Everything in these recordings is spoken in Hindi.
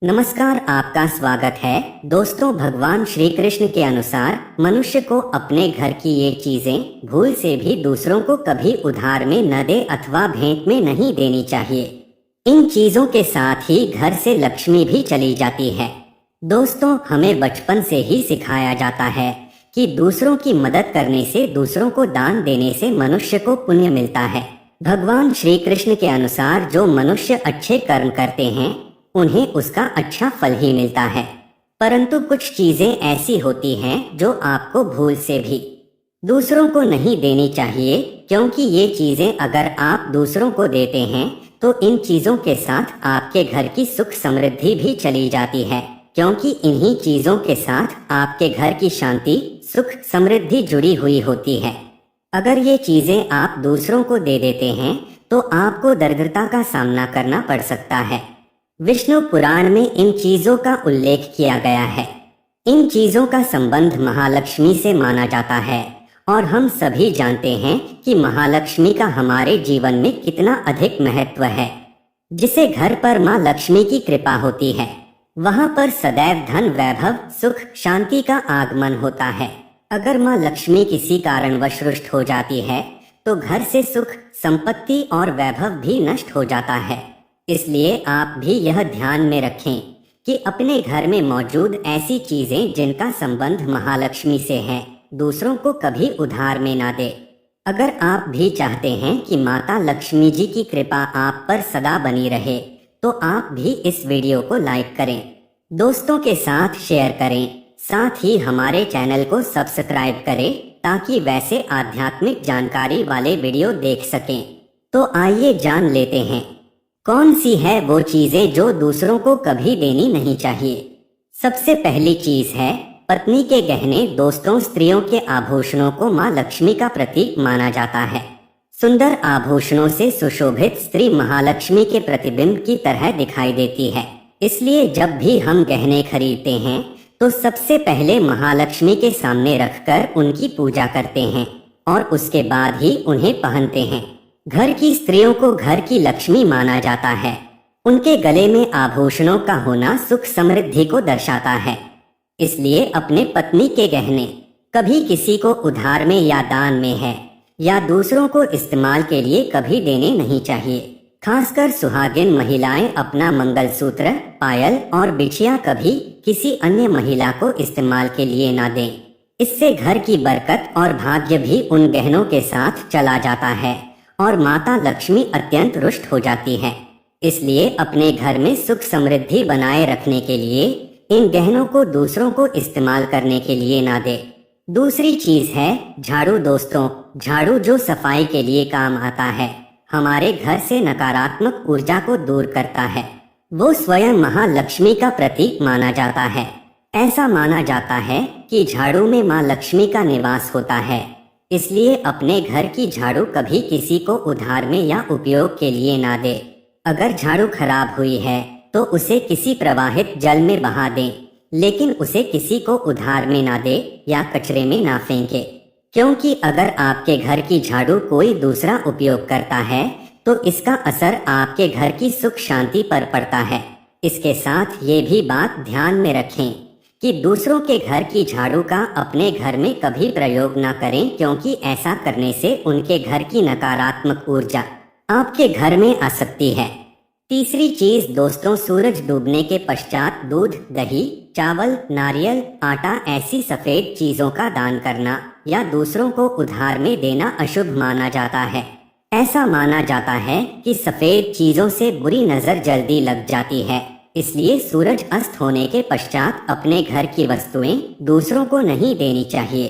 नमस्कार, आपका स्वागत है। दोस्तों, भगवान श्री कृष्ण के अनुसार मनुष्य को अपने घर की ये चीजें भूल से भी दूसरों को कभी उधार में न दे अथवा भेंट में नहीं देनी चाहिए। इन चीजों के साथ ही घर से लक्ष्मी भी चली जाती है। दोस्तों, हमें बचपन से ही सिखाया जाता है कि दूसरों की मदद करने से, दूसरों को दान देने से मनुष्य को पुण्य मिलता है। भगवान श्री कृष्ण के अनुसार जो मनुष्य अच्छे कर्म करते हैं उन्हें उसका अच्छा फल ही मिलता है, परंतु कुछ चीजें ऐसी होती हैं जो आपको भूल से भी दूसरों को नहीं देनी चाहिए, क्योंकि ये चीजें अगर आप दूसरों को देते हैं तो इन चीजों के साथ आपके घर की सुख समृद्धि भी चली जाती है, क्योंकि इन्हीं चीजों के साथ आपके घर की शांति, सुख, समृद्धि जुड़ी हुई होती है। अगर ये चीजें आप दूसरों को दे देते हैं तो आपको दरिद्रता का सामना करना पड़ सकता है। विष्णु पुराण में इन चीजों का उल्लेख किया गया है। इन चीजों का संबंध महालक्ष्मी से माना जाता है और हम सभी जानते हैं कि महालक्ष्मी का हमारे जीवन में कितना अधिक महत्व है। जिसे घर पर माँ लक्ष्मी की कृपा होती है वहाँ पर सदैव धन, वैभव, सुख, शांति का आगमन होता है। अगर माँ लक्ष्मी किसी कारणवश रुष्ट हो जाती है तो घर से सुख, संपत्ति और वैभव भी नष्ट हो जाता है। इसलिए आप भी यह ध्यान में रखें कि अपने घर में मौजूद ऐसी चीजें जिनका संबंध महालक्ष्मी से है दूसरों को कभी उधार में ना दे। अगर आप भी चाहते हैं कि माता लक्ष्मी जी की कृपा आप पर सदा बनी रहे तो आप भी इस वीडियो को लाइक करें, दोस्तों के साथ शेयर करें, साथ ही हमारे चैनल को सब्सक्राइब करें ताकि वैसे आध्यात्मिक जानकारी वाले वीडियो देख सकें। तो आइए जान लेते हैं कौन सी है वो चीजें जो दूसरों को कभी देनी नहीं चाहिए। सबसे पहली चीज है पत्नी के गहने। दोस्तों, स्त्रियों के आभूषणों को माँ लक्ष्मी का प्रतीक माना जाता है। सुंदर आभूषणों से सुशोभित स्त्री महालक्ष्मी के प्रतिबिंब की तरह दिखाई देती है। इसलिए जब भी हम गहने खरीदते हैं तो सबसे पहले महालक्ष्मी के सामने रखकर उनकी पूजा करते हैं और उसके बाद ही उन्हें पहनते हैं। घर की स्त्रियों को घर की लक्ष्मी माना जाता है। उनके गले में आभूषणों का होना सुख समृद्धि को दर्शाता है। इसलिए अपने पत्नी के गहने कभी किसी को उधार में या दान में है या दूसरों को इस्तेमाल के लिए कभी देने नहीं चाहिए। खासकर सुहागिन महिलाएं अपना मंगलसूत्र, पायल और बिछिया कभी किसी अन्य महिला को इस्तेमाल के लिए ना दें। इससे घर की बरकत और भाग्य भी उन गहनों के साथ चला जाता है और माता लक्ष्मी अत्यंत रुष्ट हो जाती है। इसलिए अपने घर में सुख समृद्धि बनाए रखने के लिए इन गहनों को दूसरों को इस्तेमाल करने के लिए ना दे। दूसरी चीज है झाड़ू। दोस्तों, झाड़ू जो सफाई के लिए काम आता है, हमारे घर से नकारात्मक ऊर्जा को दूर करता है। वो स्वयं महालक्ष्मी का प्रतीक माना जाता है। ऐसा माना जाता है कि झाड़ू में माँ लक्ष्मी का निवास होता है। इसलिए अपने घर की झाड़ू कभी किसी को उधार में या उपयोग के लिए ना दे। अगर झाड़ू खराब हुई है तो उसे किसी प्रवाहित जल में बहा दें, लेकिन उसे किसी को उधार में ना दे या कचरे में ना फेंके, क्योंकि अगर आपके घर की झाड़ू कोई दूसरा उपयोग करता है तो इसका असर आपके घर की सुख शांति पर पड़ता है। इसके साथ ये भी बात ध्यान में रखें कि दूसरों के घर की झाड़ू का अपने घर में कभी प्रयोग न करें, क्योंकि ऐसा करने से उनके घर की नकारात्मक ऊर्जा आपके घर में आ सकती है। तीसरी चीज दोस्तों, सूरज डूबने के पश्चात दूध, दही, चावल, नारियल, आटा ऐसी सफेद चीजों का दान करना या दूसरों को उधार में देना अशुभ माना जाता है। ऐसा माना जाता है कि सफेद चीजों से बुरी नजर जल्दी लग जाती है। इसलिए सूरज अस्त होने के पश्चात अपने घर की वस्तुएं दूसरों को नहीं देनी चाहिए।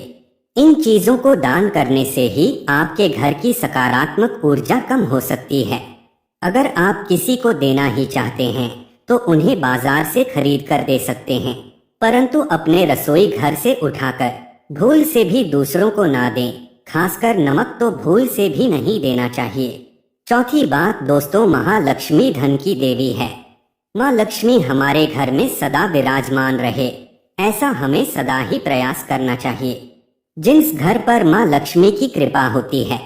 इन चीजों को दान करने से ही आपके घर की सकारात्मक ऊर्जा कम हो सकती है। अगर आप किसी को देना ही चाहते हैं तो उन्हें बाजार से खरीद कर दे सकते हैं, परंतु अपने रसोई घर से उठाकर भूल से भी दूसरों को ना दें। खासकर नमक तो भूल से भी नहीं देना चाहिए। चौथी बात दोस्तों, महालक्ष्मी धन की देवी है। माँ लक्ष्मी हमारे घर में सदा विराजमान रहे, ऐसा हमें सदा ही प्रयास करना चाहिए। जिस घर पर माँ लक्ष्मी की कृपा होती है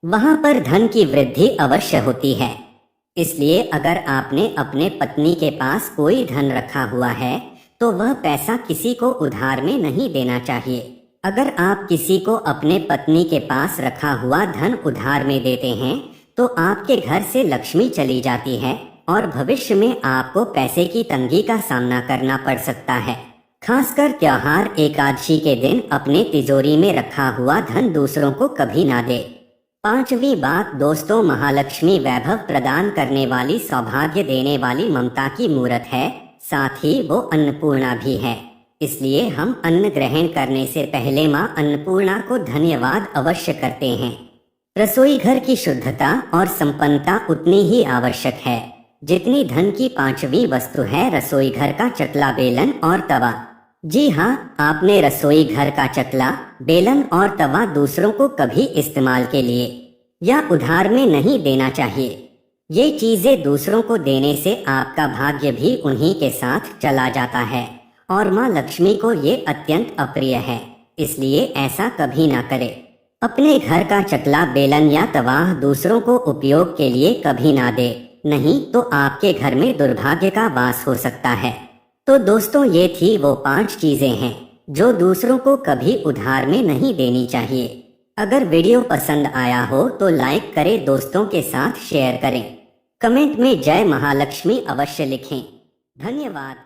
वहाँ पर धन की वृद्धि अवश्य होती है। इसलिए अगर आपने अपने पत्नी के पास कोई धन रखा हुआ है तो वह पैसा किसी को उधार में नहीं देना चाहिए। अगर आप किसी को अपने पत्नी के पास रखा हुआ धन उधार में देते हैं तो आपके घर से लक्ष्मी चली जाती है और भविष्य में आपको पैसे की तंगी का सामना करना पड़ सकता है। खासकर त्योहार एकादशी के दिन अपने तिजोरी में रखा हुआ धन दूसरों को कभी ना दे। पांचवी बात दोस्तों, महालक्ष्मी वैभव प्रदान करने वाली, सौभाग्य देने वाली ममता की मूरत है, साथ ही वो अन्नपूर्णा भी है। इसलिए हम अन्न ग्रहण करने से पहले मां अन्नपूर्णा को धन्यवाद अवश्य करते हैं। रसोई घर की शुद्धता और संपन्नता उतनी ही आवश्यक है जितनी धन की पांचवी वस्तु है रसोई घर का चकला, बेलन और तवा। जी हाँ, आपने रसोई घर का चकला, बेलन और तवा दूसरों को कभी इस्तेमाल के लिए या उधार में नहीं देना चाहिए। ये चीजें दूसरों को देने से आपका भाग्य भी उन्हीं के साथ चला जाता है और माँ लक्ष्मी को ये अत्यंत अप्रिय है, इसलिए ऐसा कभी ना करे। अपने घर का चकला, बेलन या तवा दूसरों को उपयोग के लिए कभी ना दे, नहीं तो आपके घर में दुर्भाग्य का वास हो सकता है। तो दोस्तों, ये थी वो 5 चीजें हैं जो दूसरों को कभी उधार में नहीं देनी चाहिए। अगर वीडियो पसंद आया हो तो लाइक करें, दोस्तों के साथ शेयर करें, कमेंट में जय महालक्ष्मी अवश्य लिखें। धन्यवाद।